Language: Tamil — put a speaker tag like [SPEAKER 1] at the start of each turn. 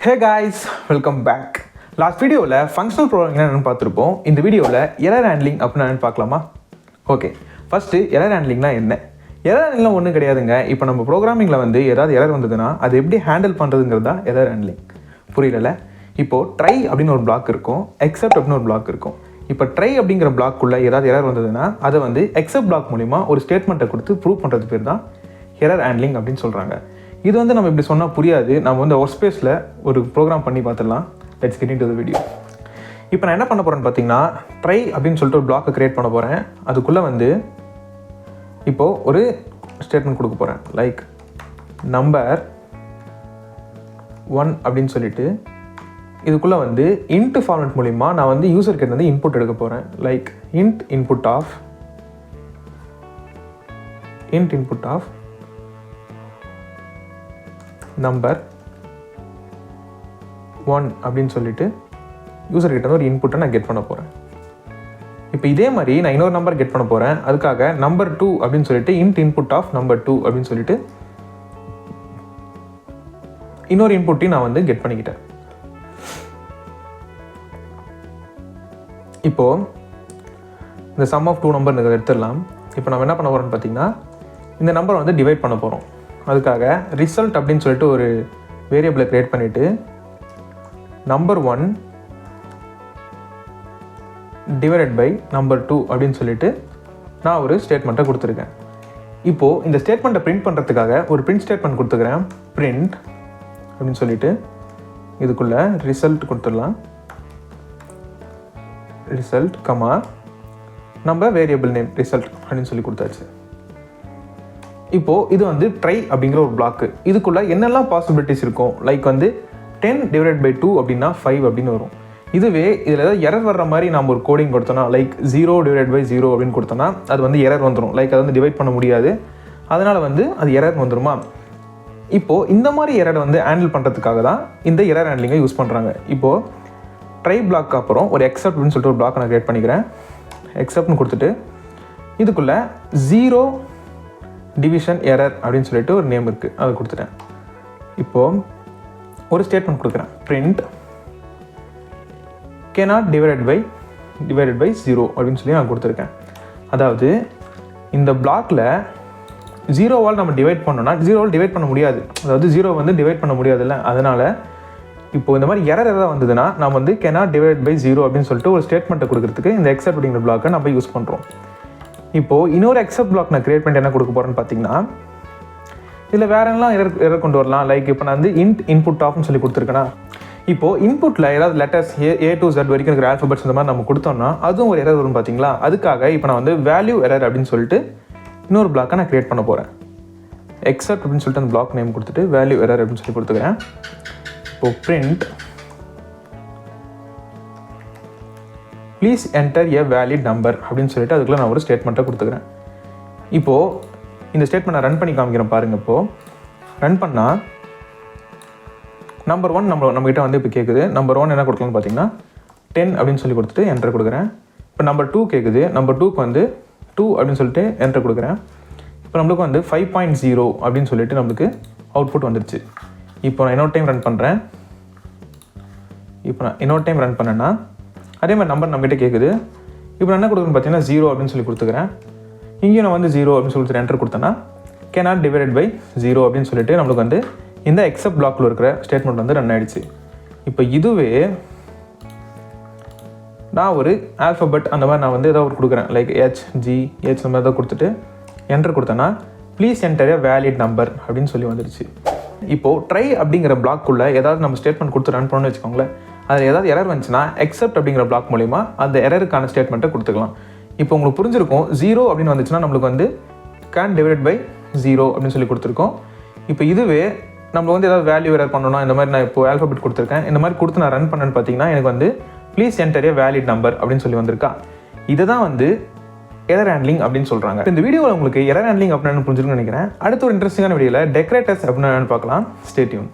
[SPEAKER 1] Hey guys, welcome back. Last வீடியோவில் ஃபங்க்ஷனல் ப்ரோக்ராமிங் என்னென்னு பார்த்துருப்போம். இந்த வீடியோவில் எரர் ஹேண்ட்லிங் அப்படின்னா என்னென்னு பார்க்கலாமா? ஓகே, ஃபஸ்ட்டு எரர் ஹேண்ட்லிங்னா என்ன? எரர் ஹேண்ட்லிங்லாம் ஒன்றும் கிடையாதுங்க. இப்போ நம்ம ப்ரோக்ராமிங்கில் ஏதாவது எரர் வந்ததுன்னா அது எப்படி ஹேண்டில் பண்ணுறதுங்கிறது தான் எரர் ஹேண்ட்லிங். புரியல? இப்போது ட்ரை அப்படின்னு ஒரு பிளாக் இருக்கும், எக்ஸப்ட் அப்படின்னு ஒரு பிளாக் இருக்கும். இப்போ ட்ரை அப்படிங்கிற பிளாக்குள்ளே ஏதாவது எரர் வந்ததுன்னா அதை எக்ஸப்ட் பிளாக் மூலிமா ஒரு ஸ்டேட்மெண்ட்டை கொடுத்து ப்ரூவ் பண்ணுறது பேர் தான் எரர் ஹேண்ட்லிங் அப்படின்னு சொல்கிறாங்க. இது நம்ம இப்படி சொன்னால் புரியாது. நம்ம ஒர்க் ஸ்பேஸில் ஒரு ப்ரோக்ராம் பண்ணி பார்த்துடலாம். Let's get into the video. இப்போ நான் என்ன பண்ண போகிறேன்னு பார்த்தீங்கன்னா, ட்ரை அப்படின்னு சொல்லிட்டு ஒரு பிளாக்கை க்ரியேட் பண்ண போகிறேன். அதுக்குள்ளே இப்போது ஒரு ஸ்டேட்மெண்ட் கொடுக்க போகிறேன். லைக் நம்பர் 1 அப்படின்னு சொல்லிட்டு இதுக்குள்ளே இன்ட் ஃபார்மேட் மூலிமா நான் யூசர் கிட்ட இன்புட் எடுக்க போகிறேன். Like int input of number 1 அப்படின்னு சொல்லிட்டு யூசர் கிட்ட ஒரு இன்புட்டை நான் கெட் பண்ண போகிறேன். இப்போ இதே மாதிரி நான் இன்னொரு நம்பர் கெட் பண்ண போகிறேன். அதுக்காக நம்பர் 2 அப்படின்னு சொல்லிட்டு இன்ட் இன்புட் ஆஃப் நம்பர் 2 அப்படின்னு சொல்லிட்டு இன்னொரு இன்புட்டையும் நான் கெட் பண்ணிக்கிட்டேன். இப்போது இந்த சம் ஆஃப் 2 நம்பர் எடுத்துடலாம். இப்போ நம்ம என்ன பண்ண போகிறோம்னு பார்த்தீங்கன்னா, இந்த நம்பரை டிவைட் பண்ண போகிறோம். அதுக்காக ரிசல்ட் அப்படின்னு சொல்லிட்டு ஒரு வேரியபிளை க்ரியேட் பண்ணிவிட்டு நம்பர் 1 டிவைடட் பை நம்பர் 2 அப்படின்னு சொல்லிட்டு நான் ஒரு ஸ்டேட்மெண்ட்டை கொடுத்துருக்கேன். இப்போது இந்த ஸ்டேட்மெண்ட்டை பிரிண்ட் பண்ணுறதுக்காக ஒரு பிரிண்ட் ஸ்டேட்மெண்ட் கொடுத்துக்கிறேன். பிரிண்ட் அப்படின்னு சொல்லிட்டு இதுக்குள்ளே ரிசல்ட் கொடுத்துடலாம். ரிசல்ட் கமா நம்ம வேரியபிள் நேம் ரிசல்ட் அப்படின்னு சொல்லி கொடுத்தாச்சு. இப்போது இது ட்ரை அப்படிங்கிற ஒரு பிளாக்கு. இதுக்குள்ளே என்னெல்லாம் பாசிபிலிட்டிஸ் இருக்கும்? லைக் 10 டிவைடட் பை 2 அப்படின்னா 5 அப்படின்னு வரும். இதுவே இதில் ஏதாவது எரர் வர்ற மாதிரி நம்ம ஒரு கோடிங் கொடுத்தோன்னா, லைக் 0 டிவைடட் பை 0 அப்படின்னு கொடுத்தோன்னா அது எரர் வந்துடும். லைக் அதை டிவைட் பண்ண முடியாது. அதனால் அது எரர் வந்துடுமா? இப்போது இந்த மாதிரி எரரை ஹேண்டில் பண்ணுறதுக்காக தான் இந்த எரர் ஹேண்ட்லிங்கை யூஸ் பண்ணுறாங்க. இப்போது ட்ரை பிளாக் அப்புறம் ஒரு எக்ஸப்ட் அப்படின்னு சொல்லிட்டு ஒரு பிளாக் நான் க்ரியேட் பண்ணிக்கிறேன். எக்ஸப்ட்னு கொடுத்துட்டு இதுக்குள்ளே 0 டிவிஷன் எரர் அப்படின்னு சொல்லிட்டு ஒரு நேம் இருக்குது, அதை கொடுத்துட்டேன். இப்போது ஒரு ஸ்டேட்மெண்ட் கொடுக்குறேன். பிரிண்ட் cannot டிவைடட் பை 0 அப்படின்னு சொல்லி நான் கொடுத்துருக்கேன். அதாவது இந்த பிளாக்கில் 0வால் நம்ம டிவைட் பண்ணோன்னா 0வால் டிவைட் பண்ண முடியாது. அதாவது 0 டிவைட் பண்ண முடியாதுல்ல. அதனால் இப்போது இந்த மாதிரி எரர் எதாவது வந்ததுன்னா நம்ம cannot டிவைட் பை 0 அப்படின்னு சொல்லிட்டு ஒரு ஸ்டேட்மெண்ட்டை கொடுக்குறதுக்கு இந்த எக்ஸப்ட் அப்படிங்கிற பிளாக்கை நம்ம யூஸ் பண்ணுறோம். இப்போது இன்னொரு எக்ஸப்ட் பிளாக் நான் க்ரியேட் பண்ணிட்டு என்ன கொடுக்க போகிறேன்னு பார்த்தீங்கன்னா, இதில் வேற எல்லாம் எரர் கொண்டு வரலாம். லைக் இப்போ நான் இன்ட் இன்புட் ஆஃப்னு சொல்லி கொடுத்துருக்கேன்னா, இப்போது இன்புட்டில் ஏதாவது லெட்டர்ஸ் A to Z வரைக்கும் இருக்கிற ஆல்ஃபபெட்ஸ் இந்த மாதிரி நம்ம கொடுத்தோம்னா அதுவும் ஒரு எரர் வரும் பார்த்தீங்களா? அதுக்காக இப்போ நான் வேல்யூ எரர் அப்படின்னு சொல்லிட்டு இன்னொரு பிளாக்கை நான் க்ரியேட் பண்ண போகிறேன். எக்ஸப்ட் அப்படின்னு சொல்லிட்டு அந்த பிளாக் நேம் கொடுத்துட்டு வேல்யூ எரர் அப்படின்னு சொல்லி கொடுத்துக்கிறேன். இப்போது print please enter a valid number அப்படின்னு சொல்லிட்டு அதுக்குள்ளே நான் ஒரு ஸ்டேட்மெண்ட்டை கொடுத்துக்கிறேன். இப்போது இந்த ஸ்டேட்மெண்ட் நான் ரன் பண்ணி காமிக்கிறேன் பாருங்கள். இப்போது ரன் பண்ணால் நம்பர் 1 நம்மகிட்ட இப்போ கேட்குது. நம்பர் 1 என்ன கொடுக்கலான்னு பார்த்தீங்கன்னா 10 அப்படின்னு சொல்லி கொடுத்துட்டு என்டர் கொடுக்குறேன். இப்போ நம்பர் 2 கேட்குது. நம்பர் 2க்கு 2 அப்படின்னு சொல்லிட்டு என்டர் கொடுக்குறேன். இப்போ நம்மளுக்கு 5.0 அப்படின்னு சொல்லிட்டு நம்மளுக்கு அவுட்புட் வந்துடுச்சு. இப்போ நான் இன்னொரு டைம் ரன் பண்ணுறேன். இப்போ நான் இன்னொரு டைம் ரன் பண்ணேன்னா அதே மாதிரி நம்பர் நம்மகிட்ட கேட்குது. இப்போ நான் என்ன கொடுக்குறேன்னு பார்த்தீங்கன்னா 0 அப்படின்னு சொல்லி கொடுத்துக்கிறேன். இங்கேயும் நான் 0 அப்படின்னு சொல்லிட்டு என்டர் கொடுத்தேன்னா cannot டிவைடட் பை 0 அப்படின்னு சொல்லிட்டு நம்மளுக்கு இந்த எக்ஸப்ட் பிளாக்கில் இருக்கிற ஸ்டேட்மெண்ட் ரன் ஆகிடுச்சு. இப்போ இதுவே நான் ஒரு ஆல்ஃபபெட் அந்த மாதிரி நான் ஏதாவது ஒரு கொடுக்குறேன். லைக் HGH அந்த மாதிரி தான் கொடுத்துட்டு என்டர் கொடுத்தேன்னா please enter a valid number அப்படின்னு சொல்லி வந்துடுச்சு. இப்போது ட்ரை அப்படிங்கிற பிளாக்குள்ளே ஏதாவது நம்ம ஸ்டேட்மெண்ட் கொடுத்து ரன் பண்ணணும்னு வச்சுக்கோங்களேன். அதில் ஏதாவது எரர் வந்துச்சுன்னா எக்ஸப்ட் அப்படிங்கிற பிளாக் மூலிமா அந்த எரருக்கான ஸ்டேட்மெண்ட்டை கொடுத்துக்கலாம். இப்போ உங்களுக்கு புரிஞ்சிருக்கும். 0 அப்படின்னு வந்துச்சுன்னா நம்மளுக்கு கேன் டிவைட் பை 0 அப்படின்னு சொல்லி கொடுத்துருக்கோம். இப்போ இதுவே நம்ம ஏதாவது வேல்யூ எரர் பண்ணணும், இந்த மாதிரி நான் இப்போ ஆல்ஃபபெட் கொடுத்துருக்கேன். இந்த மாதிரி கொடுத்து நான் ரன் பண்ணேன்னு பார்த்தீங்கன்னா எனக்கு please enter a valid number அப்படின்னு சொல்லி வந்திருக்கா. இதை தான் எரர் ஹேண்ட்லிங் அப்படின்னு சொல்கிறாங்க. இந்த வீடியோவில் உங்களுக்கு எரர் ஹேண்ட்லிங் அப்படின்னு புரிஞ்சிருக்குன்னு நினைக்கிறேன். அடுத்த ஒரு இன்ட்ரெஸ்டிங்கான வீடியோவில் டெக்கரேட்டர்ஸ் அப்படின்னு பார்க்கலாம். Stay tune.